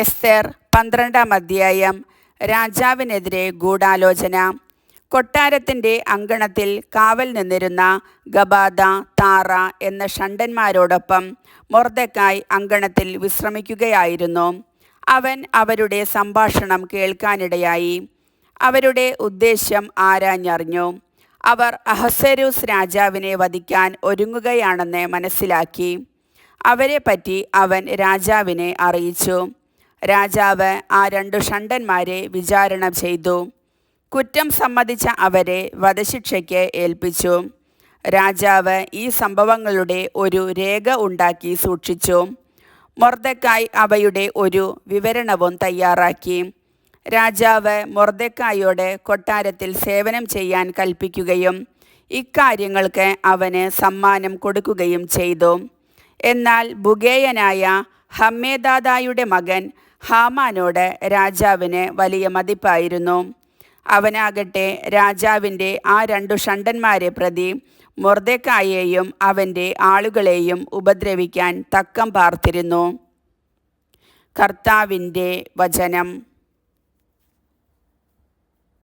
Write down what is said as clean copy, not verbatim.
എസ്തേർ 12-ാം അധ്യായം. രാജാവിനെതിരെ ഗൂഢാലോചന. കൊട്ടാരത്തിൻ്റെ അങ്കണത്തിൽ കാവൽ നിന്നിരുന്ന ഗബാദ, താറ എന്ന ഷണ്ഡന്മാരോടൊപ്പം മൊർദെഖായി അങ്കണത്തിൽ വിശ്രമിക്കുകയായിരുന്നു. അവൻ അവരുടെ സംഭാഷണം കേൾക്കാനിടയായി. അവരുടെ ഉദ്ദേശ്യം ആരാഞ്ഞറിഞ്ഞു. അവർ അഹസ്വേരോസ് രാജാവിനെ വധിക്കാൻ ഒരുങ്ങുകയാണെന്ന് മനസ്സിലാക്കി. അവരെപ്പറ്റി അവൻ രാജാവിനെ അറിയിച്ചു. രാജാവ് ആ 2 ഷണ്ഡന്മാരെ വിചാരണ ചെയ്തു. കുറ്റം സമ്മതിച്ച അവരെ വധശിക്ഷയ്ക്ക് ഏൽപ്പിച്ചു. രാജാവ് ഈ സംഭവങ്ങളുടെ ഒരു രേഖ ഉണ്ടാക്കി സൂക്ഷിച്ചു. മൊർദെഖായി അവയുടെ ഒരു വിവരണവും തയ്യാറാക്കി. രാജാവ് മൊർദെഖായിയോട് കൊട്ടാരത്തിൽ സേവനം ചെയ്യാൻ കൽപ്പിക്കുകയും ഇക്കാര്യങ്ങൾക്ക് അവന് സമ്മാനം കൊടുക്കുകയും ചെയ്തു. എന്നാൽ ബുഗേയനായ ഹമ്മേദാദായുടെ മകൻ ഹാമാനോട് രാജാവിന് വലിയ മതിപ്പായിരുന്നു. അവനാകട്ടെ രാജാവിൻ്റെ ആ 2 ഷണ്ഡന്മാരെ പ്രതി മൊർദെഖായിയെയും അവൻ്റെ ആളുകളെയും ഉപദ്രവിക്കാൻ തക്കം പാർത്തിരുന്നു. കർത്താവിൻ്റെ വചനം.